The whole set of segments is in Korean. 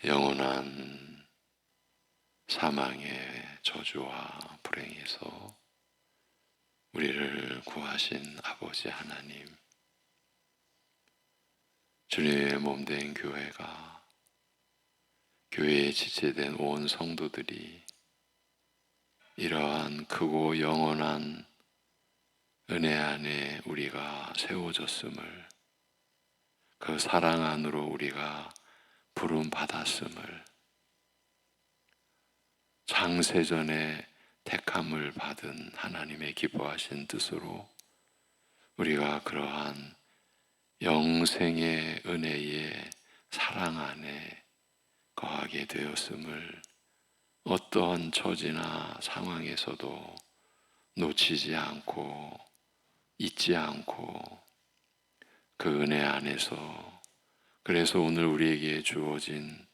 영원한 사망의 저주와 불행에서 우리를 구하신 아버지 하나님, 주님의 몸된 교회가, 교회에 지체된 온 성도들이 이러한 크고 영원한 은혜 안에 우리가 세워졌음을, 그 사랑 안으로 우리가 부름 받았음을, 창세전에 택함을 받은 하나님의 기뻐하신 뜻으로 우리가 그러한 영생의 은혜의 사랑 안에 거하게 되었음을 어떠한 처지나 상황에서도 놓치지 않고 잊지 않고 그 은혜 안에서, 그래서 오늘 우리에게 주어진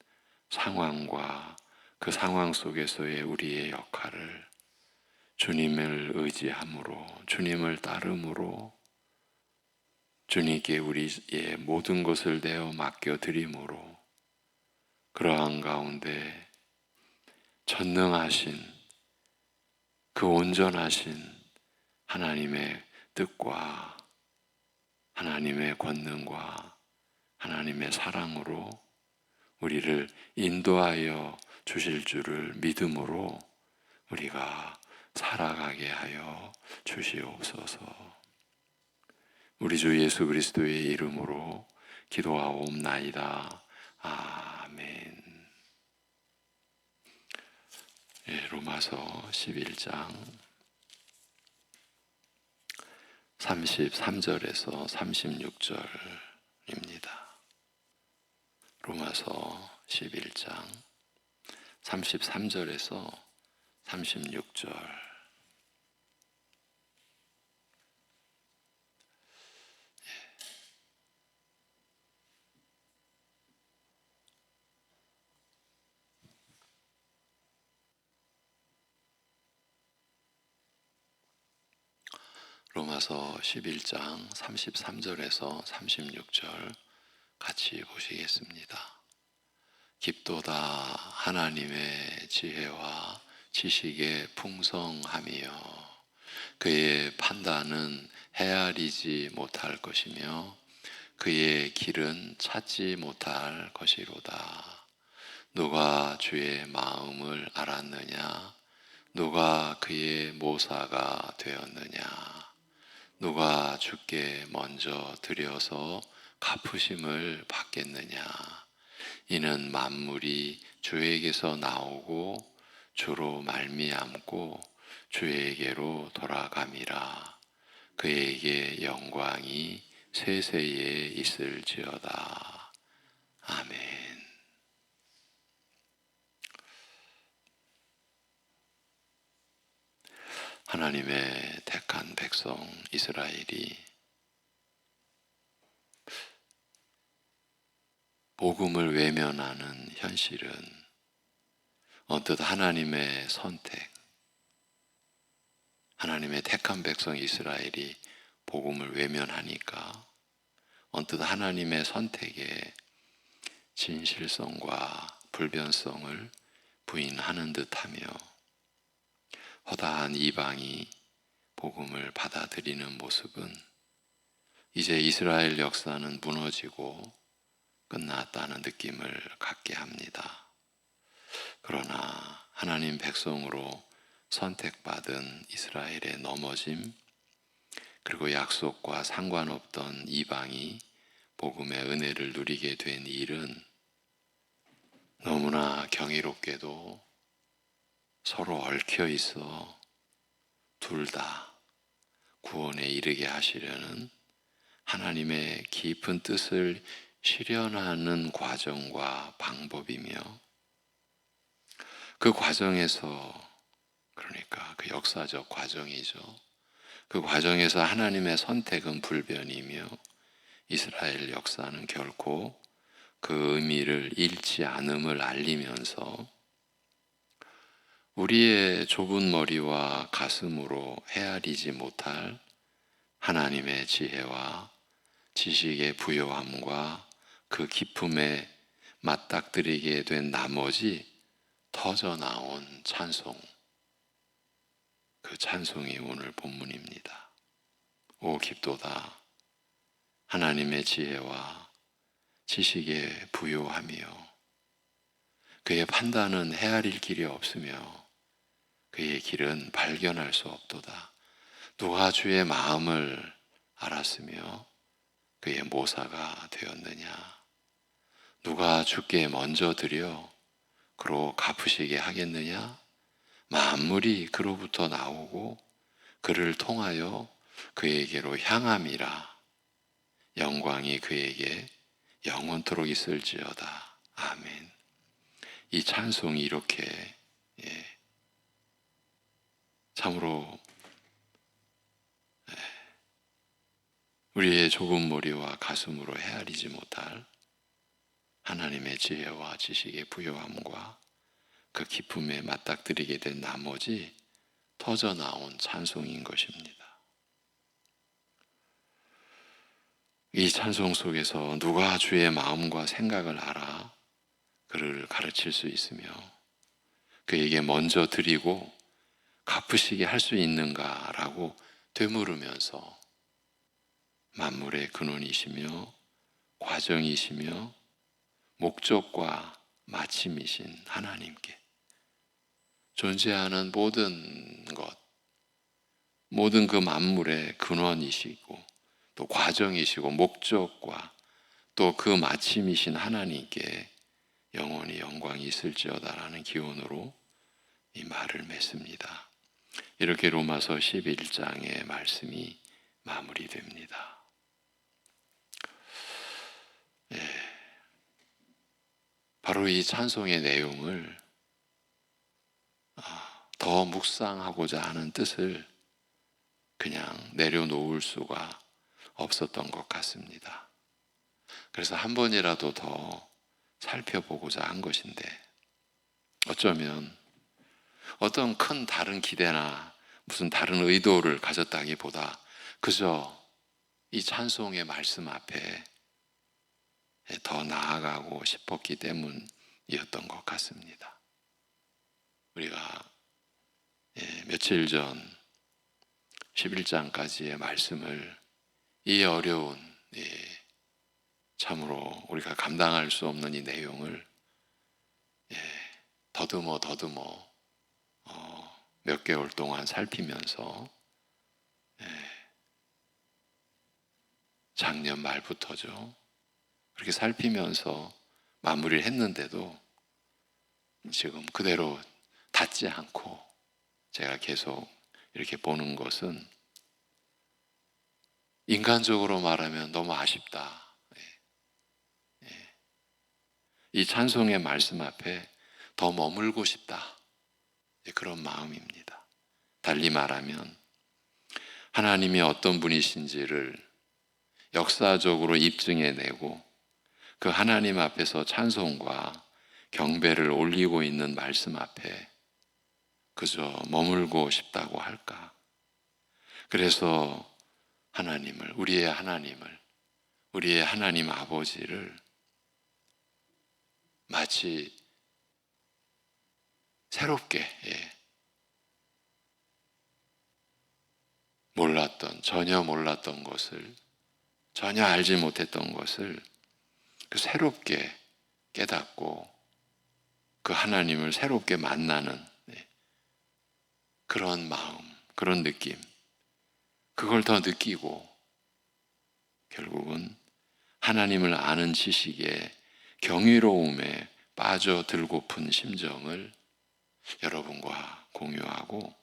상황과 그 상황 속에서의 우리의 역할을 주님을 의지함으로, 주님을 따름으로, 주님께 우리의 모든 것을 내어 맡겨드림으로 그러한 가운데 전능하신 그 온전하신 하나님의 뜻과 하나님의 권능과 하나님의 사랑으로 우리를 인도하여 주실 줄을 믿음으로 우리가 살아가게 하여 주시옵소서. 우리 주 예수 그리스도의 이름으로 기도하옵나이다. 아멘. 로마서 11장 33절에서 36절입니다. 로마서 11장 33절에서 36절. 로마서 11장 33절에서 36절 같이 보시겠습니다. 깊도다 하나님의 지혜와 지식의 풍성함이여, 그의 판단은 헤아리지 못할 것이며 그의 길은 찾지 못할 것이로다. 누가 주의 마음을 알았느냐? 누가 그의 모사가 되었느냐? 누가 주께 먼저 드려서 갚으심을 받겠느냐? 이는 만물이 주에게서 나오고 주로 말미암고 주에게로 돌아감이라. 그에게 영광이 세세에 있을지어다. 아멘. 하나님의 택한 백성 이스라엘이 복음을 외면하는 현실은 언뜻 하나님의 선택, 하나님의 택한 백성 이스라엘이 복음을 외면하니까 언뜻 하나님의 선택의 진실성과 불변성을 부인하는 듯하며 허다한 이방이 복음을 받아들이는 모습은 이제 이스라엘 역사는 무너지고 끝났다는 느낌을 갖게 합니다. 그러나 하나님 백성으로 선택받은 이스라엘의 넘어짐, 그리고 약속과 상관없던 이방이 복음의 은혜를 누리게 된 일은 너무나 경이롭게도 서로 얽혀 있어 둘 다 구원에 이르게 하시려는 하나님의 깊은 뜻을 실현하는 과정과 방법이며, 그 과정에서, 그러니까 그 역사적 과정이죠. 그 과정에서 하나님의 선택은 불변이며 이스라엘 역사는 결코 그 의미를 잃지 않음을 알리면서 우리의 좁은 머리와 가슴으로 헤아리지 못할 하나님의 지혜와 지식의 부요함과 그 기품의 맞닥뜨리게 된 나머지 터져 나온 찬송, 그 찬송이 오늘 본문입니다. 오 깊도다 하나님의 지혜와 지식에 부요하며 그의 판단은 헤아릴 길이 없으며 그의 길은 발견할 수 없도다. 누가 주의 마음을 알았으며 그의 모사가 되었느냐. 누가 주께 먼저 드려 그로 갚으시게 하겠느냐. 만물이 그로부터 나오고 그를 통하여 그에게로 향함이라. 영광이 그에게 영원토록 있을지어다. 아멘. 이 찬송이 이렇게 참으로 우리의 좁은 머리와 가슴으로 헤아리지 못할 하나님의 지혜와 지식의 부요함과 그 기쁨에 맞닥뜨리게 된 나머지 터져 나온 찬송인 것입니다. 이 찬송 속에서 누가 주의 마음과 생각을 알아 그를 가르칠 수 있으며 그에게 먼저 드리고 갚으시게 할 수 있는가라고 되물으면서 만물의 근원이시며 과정이시며 목적과 마침이신 하나님께 존재하는 모든 것, 모든 그 만물의 근원이시고 또 과정이시고 목적과 또 그 마침이신 하나님께 영원히 영광이 있을지어다라는 기원으로 이 말을 맺습니다. 이렇게 로마서 11장의 말씀이 마무리됩니다. 바로 이 찬송의 내용을 더 묵상하고자 하는 뜻을 그냥 내려놓을 수가 없었던 것 같습니다. 그래서 한 번이라도 더 살펴보고자 한 것인데 어쩌면 어떤 큰 다른 기대나 무슨 다른 의도를 가졌다기보다 그저 이 찬송의 말씀 앞에 더 나아가고 싶었기 때문이었던 것 같습니다. 우리가 며칠 전 11장까지의 말씀을 이 어려운 참으로 우리가 감당할 수 없는 이 내용을 더듬어 몇 개월 동안 살피면서 작년 말부터죠. 그렇게 살피면서 마무리를 했는데도 지금 그대로 닿지 않고 제가 계속 이렇게 보는 것은 인간적으로 말하면 너무 아쉽다. 이 찬송의 말씀 앞에 더 머물고 싶다. 그런 마음입니다. 달리 말하면 하나님이 어떤 분이신지를 역사적으로 입증해내고 그 하나님 앞에서 찬송과 경배를 올리고 있는 말씀 앞에 그저 머물고 싶다고 할까? 그래서 하나님을, 우리의 하나님 아버지를 마치 새롭게 전혀 몰랐던 것을, 전혀 알지 못했던 것을 새롭게 깨닫고 그 하나님을 새롭게 만나는 그런 마음, 그런 느낌, 그걸 더 느끼고 결국은 하나님을 아는 지식에 경이로움에 빠져들고픈 심정을 여러분과 공유하고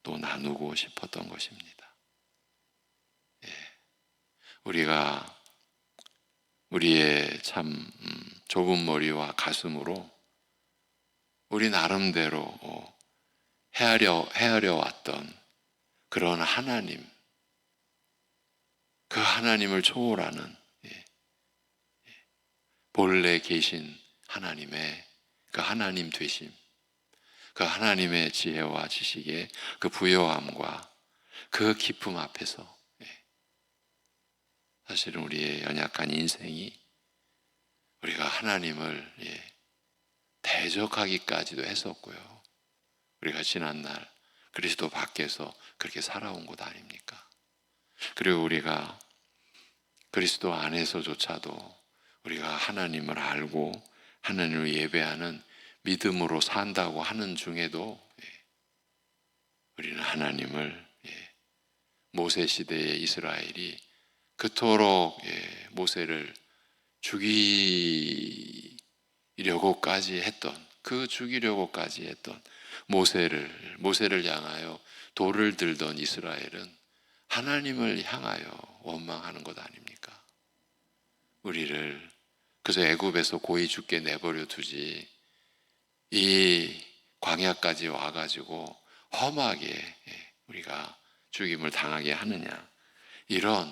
또 나누고 싶었던 것입니다. 우리가 우리의 참 좁은 머리와 가슴으로 우리 나름대로 헤아려 왔던 그런 하나님, 그 하나님을 초월하는 본래 계신 하나님의 그 하나님 되심, 그 하나님의 지혜와 지식의 그 부요함과 그 기쁨 앞에서 사실은 우리의 연약한 인생이, 우리가 하나님을 대적하기까지도 했었고요. 우리가 지난날 그리스도 밖에서 그렇게 살아온 것 아닙니까? 그리고 우리가 그리스도 안에서조차도 우리가 하나님을 알고 하나님을 예배하는 믿음으로 산다고 하는 중에도 우리는 하나님을 모세 시대의 이스라엘이 그토록 모세를 죽이려고까지 했던 죽이려고까지 했던 모세를 향하여 돌을 들던 이스라엘은 하나님을 향하여 원망하는 것 아닙니까? 우리를 그저 애굽에서 고이 죽게 내버려 두지 이 광야까지 와가지고 험하게 우리가 죽임을 당하게 하느냐, 이런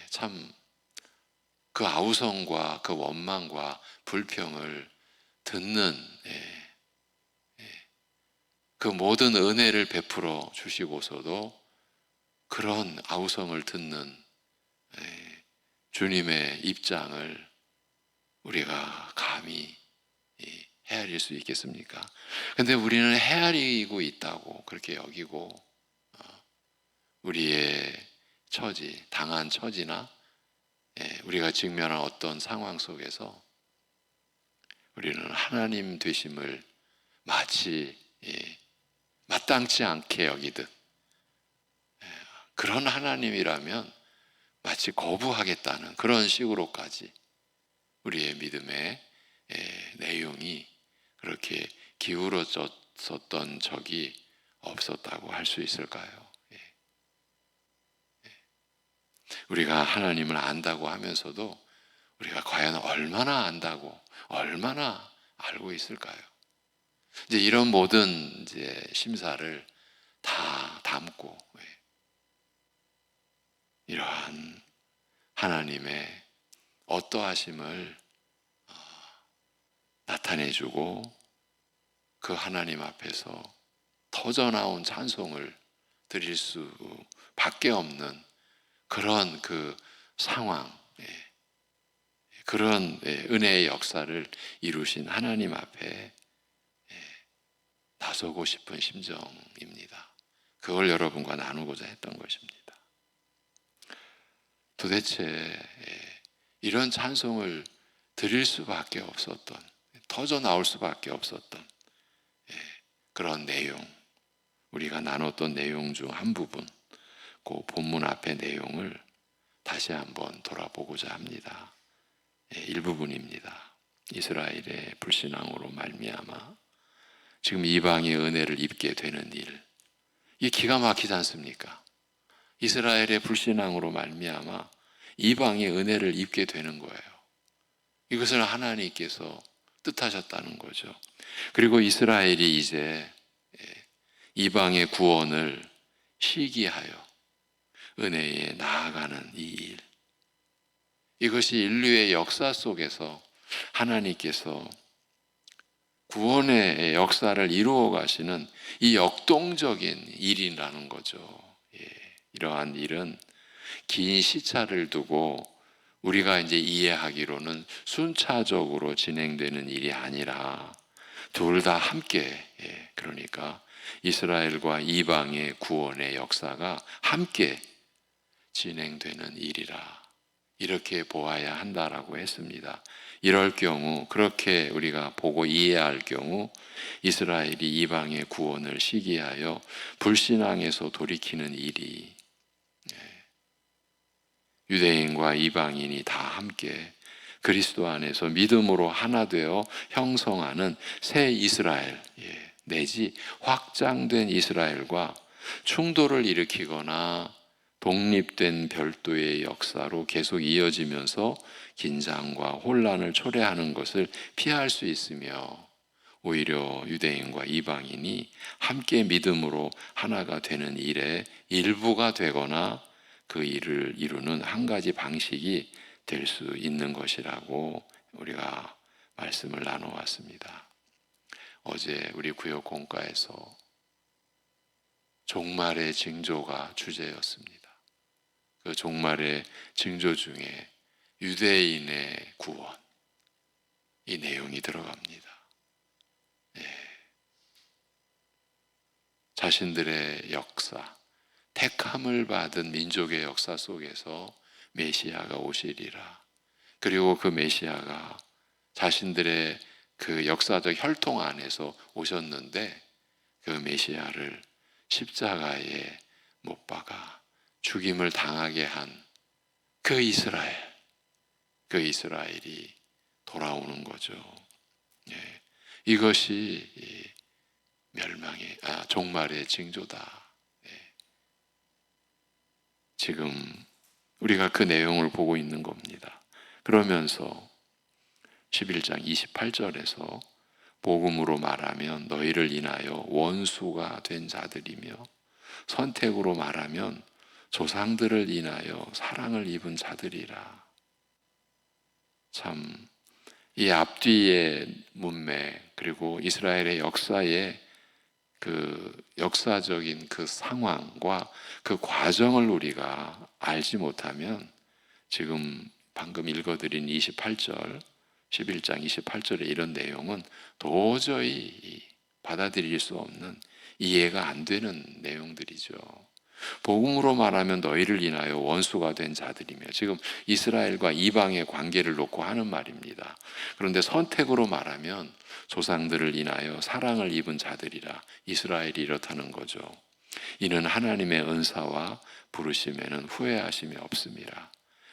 참 그 아우성과 그 원망과 불평을 듣는 그 모든 은혜를 베풀어 주시고서도 그런 아우성을 듣는 주님의 입장을 우리가 감히 헤아릴 수 있겠습니까? 근데 우리는 헤아리고 있다고 그렇게 여기고 우리의 처지, 당한 처지나 우리가 직면한 어떤 상황 속에서 우리는 하나님 되심을 마치 마땅치 않게 여기듯 그런 하나님이라면 마치 거부하겠다는 그런 식으로까지 우리의 믿음의 내용이 그렇게 기울어졌었던 적이 없었다고 할 수 있을까요? 우리가 하나님을 안다고 하면서도 우리가 과연 얼마나 안다고, 얼마나 알고 있을까요? 이제 이런 모든 심사를 다 담고 이러한 하나님의 어떠하심을 나타내주고 그 하나님 앞에서 터져나온 찬송을 드릴 수밖에 없는 그런 그 상황, 그런 은혜의 역사를 이루신 하나님 앞에 나서고 싶은 심정입니다. 그걸 여러분과 나누고자 했던 것입니다. 도대체 이런 찬송을 드릴 수밖에 없었던, 터져 나올 수밖에 없었던 그런 내용, 우리가 나눴던 내용 중 한 부분, 그 본문 앞의 내용을 다시 한번 돌아보고자 합니다. 일부분입니다. 이스라엘의 불신앙으로 말미암아 지금 이방의 은혜를 입게 되는 일, 이게 기가 막히지 않습니까? 이스라엘의 불신앙으로 말미암아 이방의 은혜를 입게 되는 거예요. 이것을 하나님께서 뜻하셨다는 거죠. 그리고 이스라엘이 이제 이방의 구원을 시기하여 은혜에 나아가는 이 일, 이것이 인류의 역사 속에서 하나님께서 구원의 역사를 이루어 가시는 이 역동적인 일이라는 거죠. 이러한 일은 긴 시차를 두고 우리가 이제 이해하기로는 순차적으로 진행되는 일이 아니라 둘 다 함께, 그러니까 이스라엘과 이방의 구원의 역사가 함께 진행되는 일이라, 이렇게 보아야 한다라고 했습니다. 이럴 경우, 그렇게 우리가 보고 이해할 경우 이스라엘이 이방의 구원을 시기하여 불신앙에서 돌이키는 일이 유대인과 이방인이 다 함께 그리스도 안에서 믿음으로 하나 되어 형성하는 새 이스라엘, 내지 확장된 이스라엘과 충돌을 일으키거나 독립된 별도의 역사로 계속 이어지면서 긴장과 혼란을 초래하는 것을 피할 수 있으며, 오히려 유대인과 이방인이 함께 믿음으로 하나가 되는 일의 일부가 되거나 그 일을 이루는 한 가지 방식이 될 수 있는 것이라고 우리가 말씀을 나눠왔습니다. 어제 우리 구역 공과에서 종말의 징조가 주제였습니다. 그 종말의 징조 중에 유대인의 구원, 이 내용이 들어갑니다. 예. 자신들의 역사, 택함을 받은 민족의 역사 속에서 메시아가 오시리라. 그리고 그 메시아가 자신들의 그 역사적 혈통 안에서 오셨는데 그 메시아를 십자가에 못 박아 죽임을 당하게 한 그 이스라엘이 돌아오는 거죠. 예. 이것이 종말의 징조다. 예. 지금 우리가 그 내용을 보고 있는 겁니다. 그러면서 11장 28절에서 복음으로 말하면 너희를 인하여 원수가 된 자들이며 선택으로 말하면 조상들을 인하여 사랑을 입은 자들이라. 참, 이 앞뒤의 문맥 그리고 이스라엘의 역사의 그 역사적인 그 상황과 그 과정을 우리가 알지 못하면 지금 방금 읽어드린 28절 11장 28절의 이런 내용은 도저히 받아들일 수 없는 이해가 안 되는 내용들이죠. 복음으로 말하면 너희를 인하여 원수가 된 자들이며 지금 이스라엘과 이방의 관계를 놓고 하는 말입니다. 그런데 선택으로 말하면 조상들을 인하여 사랑을 입은 자들이라 이스라엘이 이렇다는 거죠. 이는 하나님의 은사와 부르심에는 후회하심이 없습니다.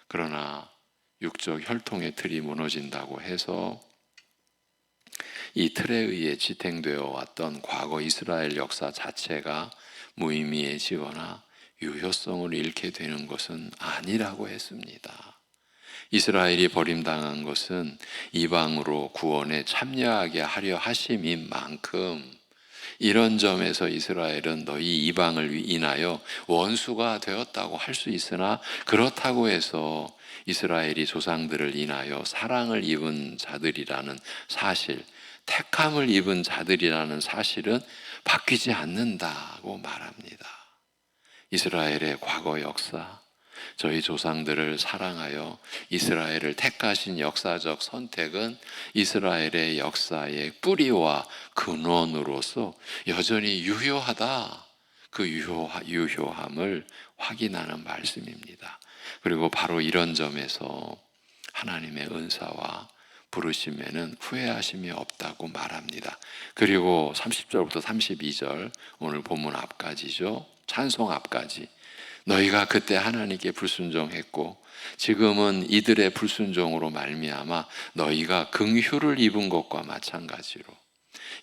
그러나 육적 혈통의 틀이 무너진다고 해서 이 틀에 의해 지탱되어 왔던 과거 이스라엘 역사 자체가 무의미해지거나 유효성을 잃게 되는 것은 아니라고 했습니다. 이스라엘이 버림당한 것은 이방으로 구원에 참여하게 하려 하심인 만큼 이런 점에서 이스라엘은 너희 이방을 인하여 원수가 되었다고 할 수 있으나 그렇다고 해서 이스라엘이 조상들을 인하여 사랑을 입은 자들이라는 사실, 택함을 입은 자들이라는 사실은 바뀌지 않는다고 말합니다. 이스라엘의 과거 역사, 저희 조상들을 사랑하여 이스라엘을 택하신 역사적 선택은 이스라엘의 역사의 뿌리와 근원으로서 여전히 유효하다. 그 유효함을 확인하는 말씀입니다. 그리고 바로 이런 점에서 하나님의 은사와 부르심에는 후회하심이 없다고 말합니다. 그리고 30절부터 32절 오늘 본문 앞까지죠. 찬송 앞까지 너희가 그때 하나님께 불순종했고 지금은 이들의 불순종으로 말미암아 너희가 긍휼을 입은 것과 마찬가지로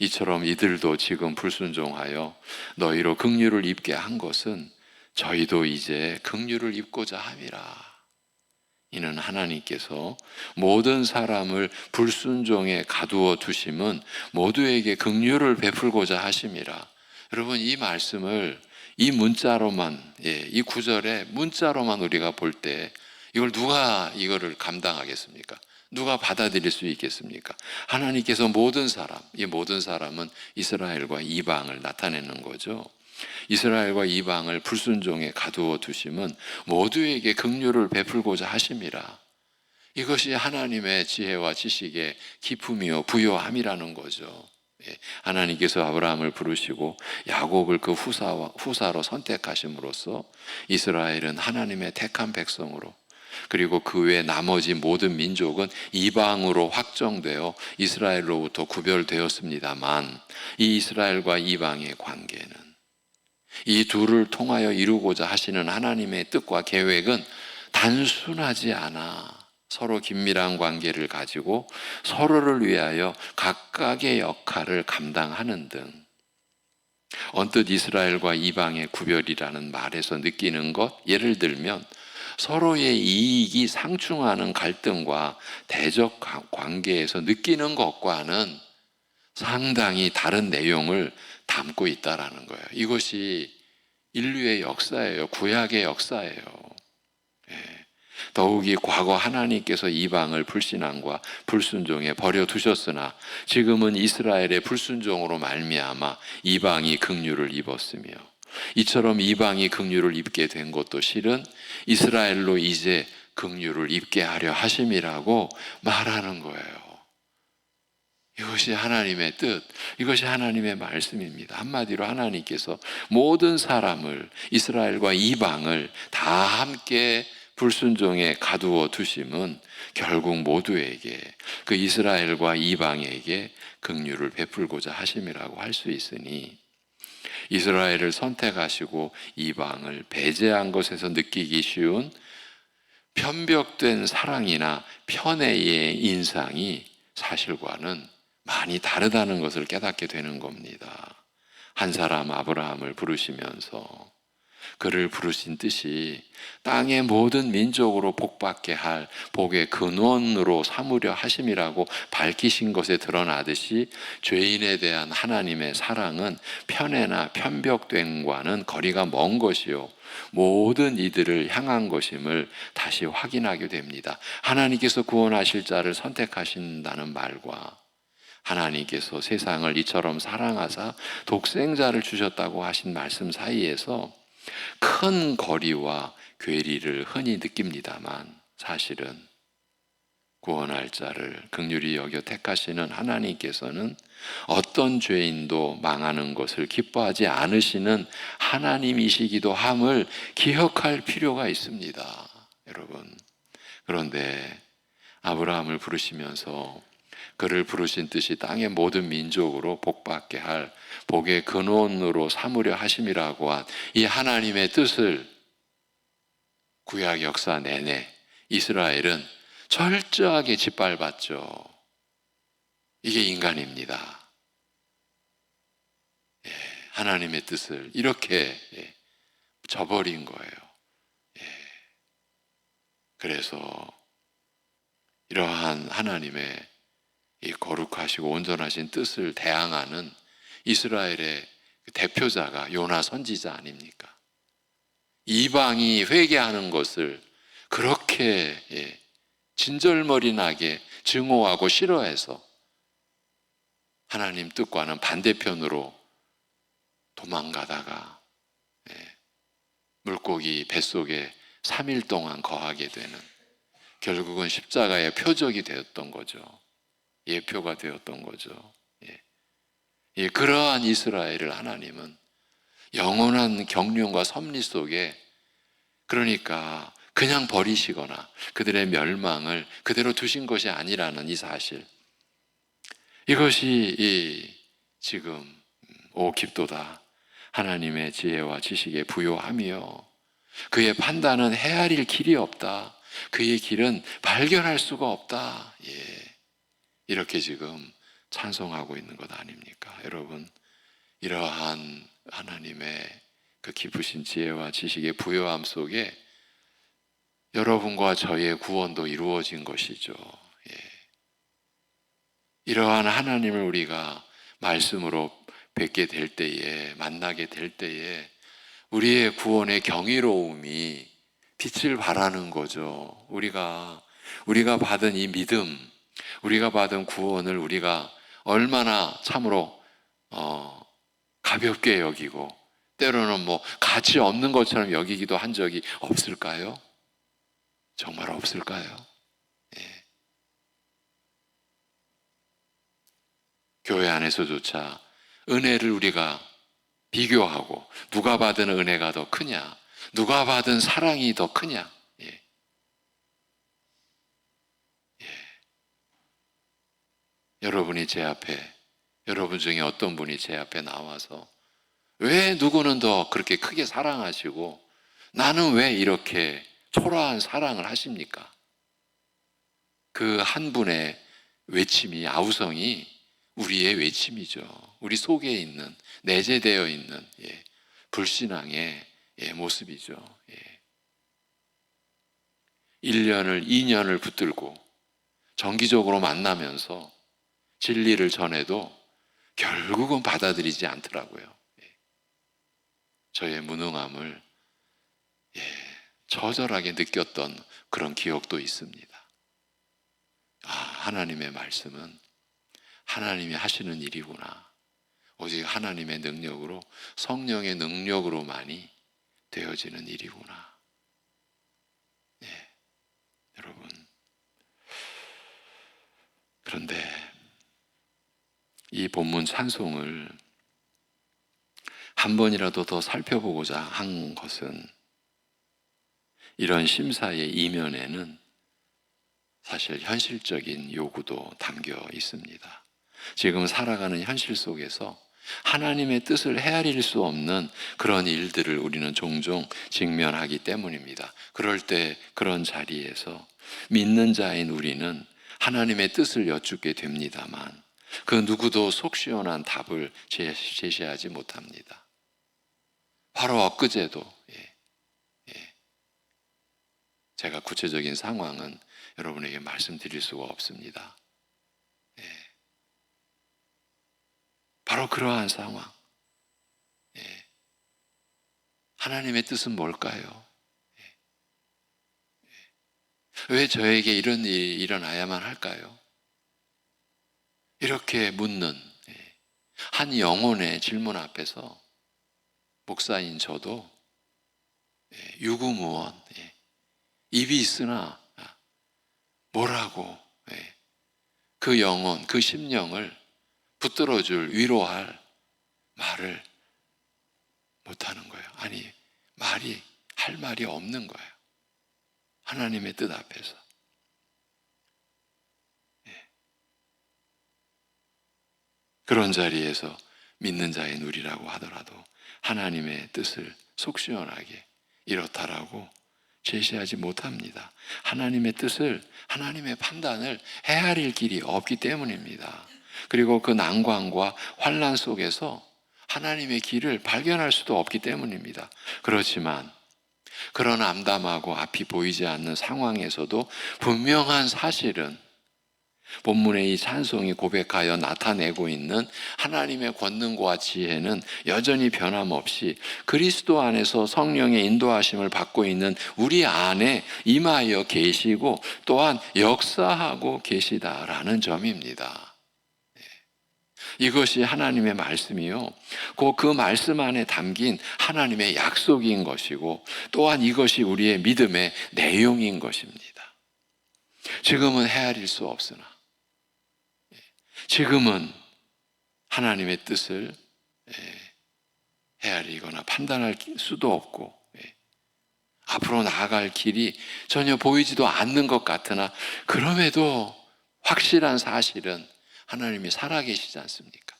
이처럼 이들도 지금 불순종하여 너희로 긍휼을 입게 한 것은 저희도 이제 긍휼을 입고자 함이라. 이는 하나님께서 모든 사람을 불순종에 가두어 두심은 모두에게 긍휼을 베풀고자 하심이라. 여러분 이 말씀을 이 문자로만 이 구절에 문자로만 우리가 볼 때 이걸 누가 이거를 감당하겠습니까? 누가 받아들일 수 있겠습니까? 하나님께서 모든 사람, 이 모든 사람은 이스라엘과 이방을 나타내는 거죠. 이스라엘과 이방을 불순종에 가두어 두심은 모두에게 긍휼을 베풀고자 하심이라. 이것이 하나님의 지혜와 지식의 기품이요 부요함이라는 거죠. 하나님께서 아브라함을 부르시고 야곱을 그 후사로 선택하심으로써 이스라엘은 하나님의 택한 백성으로 그리고 그 외 나머지 모든 민족은 이방으로 확정되어 이스라엘로부터 구별되었습니다만 이 이스라엘과 이방의 관계는 이 둘을 통하여 이루고자 하시는 하나님의 뜻과 계획은 단순하지 않아 서로 긴밀한 관계를 가지고 서로를 위하여 각각의 역할을 감당하는 등 언뜻 이스라엘과 이방의 구별이라는 말에서 느끼는 것, 예를 들면 서로의 이익이 상충하는 갈등과 대적 관계에서 느끼는 것과는 상당히 다른 내용을 담고 있다라는 거예요. 이것이 인류의 역사예요. 구약의 역사예요. 더욱이 과거 하나님께서 이방을 불신앙과 불순종에 버려두셨으나 지금은 이스라엘의 불순종으로 말미암아 이방이 긍휼을 입었으며 이처럼 이방이 긍휼을 입게 된 것도 실은 이스라엘로 이제 긍휼을 입게 하려 하심이라고 말하는 거예요. 이것이 하나님의 뜻, 이것이 하나님의 말씀입니다. 한마디로 하나님께서 모든 사람을, 이스라엘과 이방을 다 함께 불순종에 가두어 두심은 결국 모두에게, 그 이스라엘과 이방에게 긍휼을 베풀고자 하심이라고 할 수 있으니, 이스라엘을 선택하시고 이방을 배제한 것에서 느끼기 쉬운 편벽된 사랑이나 편애의 인상이 사실과는 많이 다르다는 것을 깨닫게 되는 겁니다. 한 사람 아브라함을 부르시면서 그를 부르신 뜻이 땅의 모든 민족으로 복받게 할 복의 근원으로 삼으려 하심이라고 밝히신 것에 드러나듯이, 죄인에 대한 하나님의 사랑은 편애나 편벽됨과는 거리가 먼 것이요 모든 이들을 향한 것임을 다시 확인하게 됩니다. 하나님께서 구원하실 자를 선택하신다는 말과 하나님께서 세상을 이처럼 사랑하사 독생자를 주셨다고 하신 말씀 사이에서 큰 거리와 괴리를 흔히 느낍니다만, 사실은 구원할 자를 긍휼히 여겨 택하시는 하나님께서는 어떤 죄인도 망하는 것을 기뻐하지 않으시는 하나님이시기도 함을 기억할 필요가 있습니다, 여러분. 그런데 아브라함을 부르시면서 그를 부르신 뜻이 땅의 모든 민족으로 복받게 할 복의 근원으로 삼으려 하심이라고 한 이 하나님의 뜻을 구약 역사 내내 이스라엘은 철저하게 짓밟았죠. 이게 인간입니다. 예, 하나님의 뜻을 이렇게 저버린 거예요. 예, 그래서 이러한 하나님의 이 거룩하시고 온전하신 뜻을 대항하는 이스라엘의 대표자가 요나 선지자 아닙니까? 이방이 회개하는 것을 그렇게 진절머리 나게 증오하고 싫어해서 하나님 뜻과는 반대편으로 도망가다가 물고기 뱃속에 3일 동안 거하게 되는, 결국은 십자가의 표적이 되었던 거죠. 예표가 되었던 거죠. 그러한 이스라엘을 하나님은 영원한 경륜과 섭리 속에, 그러니까 그냥 버리시거나 그들의 멸망을 그대로 두신 것이 아니라는 이 사실, 이것이 지금 오 깊도다 하나님의 지혜와 지식에 부요하며 그의 판단은 헤아릴 길이 없다, 그의 길은 발견할 수가 없다, 이렇게 지금 찬송하고 있는 것 아닙니까? 여러분, 이러한 하나님의 그 깊으신 지혜와 지식의 부요함 속에 여러분과 저의 구원도 이루어진 것이죠. 이러한 하나님을 우리가 말씀으로 뵙게 될 때에, 만나게 될 때에 우리의 구원의 경이로움이 빛을 발하는 거죠. 우리가 받은 이 믿음, 우리가 받은 구원을 우리가 얼마나 참으로 가볍게 여기고 때로는 뭐 가치 없는 것처럼 여기기도 한 적이 없을까요? 정말 없을까요? 교회 안에서조차 은혜를 우리가 비교하고 누가 받은 은혜가 더 크냐, 누가 받은 사랑이 더 크냐. 여러분이 제 앞에, 여러분 중에 어떤 분이 제 앞에 나와서 왜 누구는 더 그렇게 크게 사랑하시고 나는 왜 이렇게 초라한 사랑을 하십니까? 그 한 분의 외침이, 아우성이 우리의 외침이죠. 우리 속에 있는, 내재되어 있는 불신앙의 모습이죠. 1년을 2년을 붙들고 정기적으로 만나면서 진리를 전해도 결국은 받아들이지 않더라고요. 저의 무능함을 처절하게 느꼈던 그런 기억도 있습니다. 하나님의 말씀은 하나님이 하시는 일이구나. 오직 하나님의 능력으로, 성령의 능력으로만이 되어지는 일이구나. 여러분, 그런데 이 본문 찬송을 한 번이라도 더 살펴보고자 한 것은 이런 심사의 이면에는 사실 현실적인 요구도 담겨 있습니다. 지금 살아가는 현실 속에서 하나님의 뜻을 헤아릴 수 없는 그런 일들을 우리는 종종 직면하기 때문입니다. 그럴 때 그런 자리에서 믿는 자인 우리는 하나님의 뜻을 여쭙게 됩니다만 그 누구도 속 시원한 답을 제시하지 못합니다. 바로 엊그제도 제가 구체적인 상황은 여러분에게 말씀드릴 수가 없습니다. 바로 그러한 상황. 하나님의 뜻은 뭘까요? 왜 저에게 이런 일이 일어나야만 할까요? 이렇게 묻는 한 영혼의 질문 앞에서 목사인 저도 유구무원, 입이 있으나 뭐라고 그 영혼, 그 심령을 붙들어줄, 위로할 말을 못하는 거예요. 아니, 할 말이 없는 거예요. 하나님의 뜻 앞에서. 그런 자리에서 믿는 자의 누리라고 하더라도 하나님의 뜻을 속 시원하게 이렇다라고 제시하지 못합니다. 하나님의 뜻을, 하나님의 판단을 헤아릴 길이 없기 때문입니다. 그리고 그 난관과 환난 속에서 하나님의 길을 발견할 수도 없기 때문입니다. 그렇지만 그런 암담하고 앞이 보이지 않는 상황에서도 분명한 사실은 본문의 이 찬송이 고백하여 나타내고 있는 하나님의 권능과 지혜는 여전히 변함없이 그리스도 안에서 성령의 인도하심을 받고 있는 우리 안에 임하여 계시고 또한 역사하고 계시다라는 점입니다. 이것이 하나님의 말씀이요. 그 말씀 안에 담긴 하나님의 약속인 것이고 또한 이것이 우리의 믿음의 내용인 것입니다. 지금은 헤아릴 수 없으나 지금은 하나님의 뜻을 헤아리거나 판단할 수도 없고 앞으로 나아갈 길이 전혀 보이지도 않는 것 같으나 그럼에도 확실한 사실은 하나님이 살아계시지 않습니까?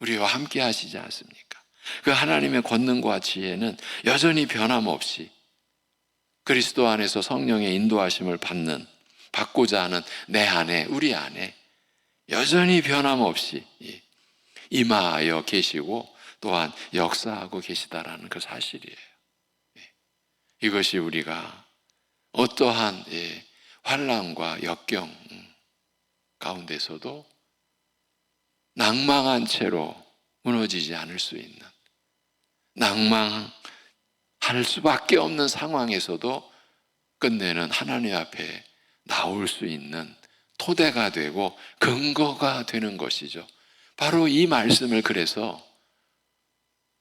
우리와 함께 하시지 않습니까? 그 하나님의 권능과 지혜는 여전히 변함없이 그리스도 안에서 성령의 인도하심을 받고자 하는 내 안에, 우리 안에 여전히 변함없이 임하여 계시고 또한 역사하고 계시다라는 그 사실이에요. 이것이 우리가 어떠한 환난과 역경 가운데서도 낭망한 채로 무너지지 않을 수 있는, 낭망할 수밖에 없는 상황에서도 끝내는 하나님 앞에 나올 수 있는 토대가 되고 근거가 되는 것이죠. 바로 이 말씀을 그래서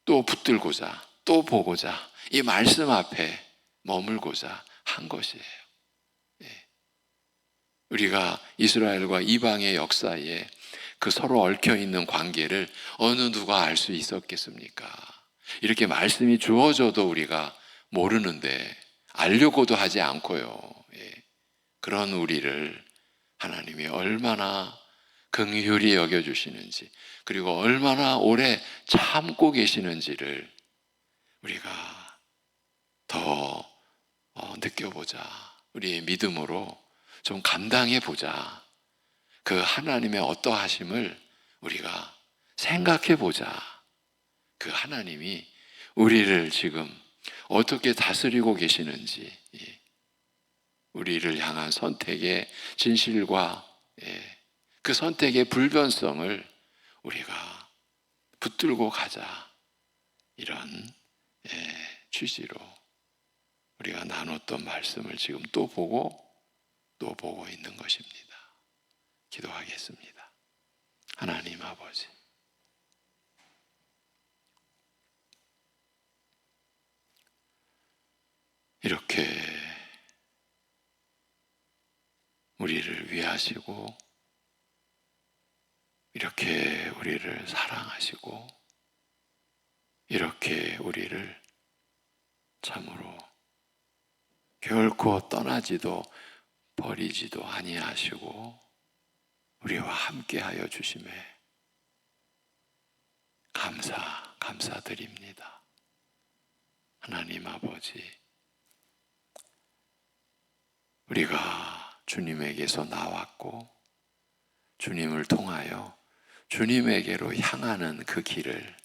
또 붙들고자, 또 보고자, 이 말씀 앞에 머물고자 한 것이에요. 우리가 이스라엘과 이방의 역사에 그 서로 얽혀있는 관계를 어느 누가 알 수 있었겠습니까? 이렇게 말씀이 주어져도 우리가 모르는데 알려고도 하지 않고요. 그런 우리를 하나님이 얼마나 긍휼히 여겨주시는지 그리고 얼마나 오래 참고 계시는지를 우리가 더 느껴보자. 우리의 믿음으로 좀 감당해보자. 그 하나님의 어떠하심을 우리가 생각해보자. 그 하나님이 우리를 지금 어떻게 다스리고 계시는지 우리를 향한 선택의 진실과 그 선택의 불변성을 우리가 붙들고 가자. 이런 취지로 우리가 나눴던 말씀을 지금 또 보고 있는 것입니다. 기도하겠습니다. 하나님 아버지, 이렇게 우리를 위하시고 이렇게 이렇게 우리를 사랑하시고 이렇게 우리를 참으로 결코 떠나지도 버리지도 아니하시고 우리와 함께하여 주심에 감사드립니다. 하나님 아버지, 우리가 주님에게서 나왔고 주님을 통하여 주님에게로 향하는 그 길을,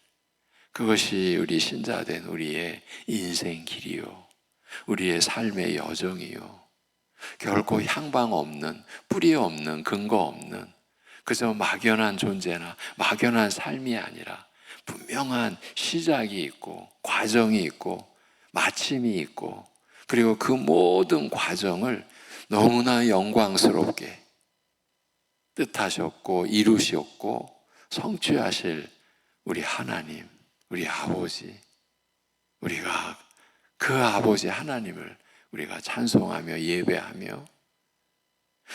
그것이 우리 신자된 우리의 인생 길이요, 우리의 삶의 여정이요, 결코 향방 없는, 뿌리 없는, 근거 없는 그저 막연한 존재나 막연한 삶이 아니라 분명한 시작이 있고 과정이 있고 마침이 있고, 그리고 그 모든 과정을 너무나 영광스럽게 뜻하셨고 이루셨고 성취하실 우리 하나님, 우리 아버지, 우리가 그 아버지 하나님을 우리가 찬송하며 예배하며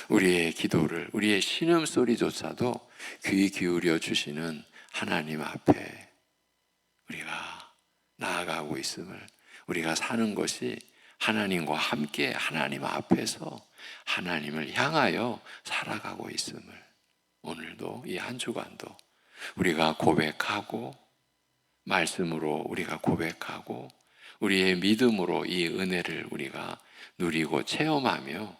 우리의 기도를, 우리의 신음소리조차도 귀 기울여 주시는 하나님 앞에 우리가 나아가고 있음을, 우리가 사는 것이 하나님과 함께 하나님 앞에서 하나님을 향하여 살아가고 있음을 오늘도 이 한 주간도 우리가 고백하고, 말씀으로 우리가 고백하고 우리의 믿음으로 이 은혜를 우리가 누리고 체험하며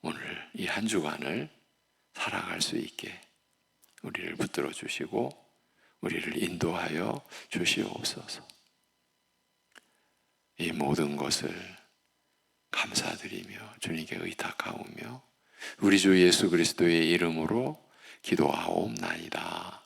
오늘 이 한 주간을 살아갈 수 있게 우리를 붙들어 주시고 우리를 인도하여 주시옵소서. 이 모든 것을 감사드리며 주님께 의탁하오며 우리 주 예수 그리스도의 이름으로 기도하옵나이다.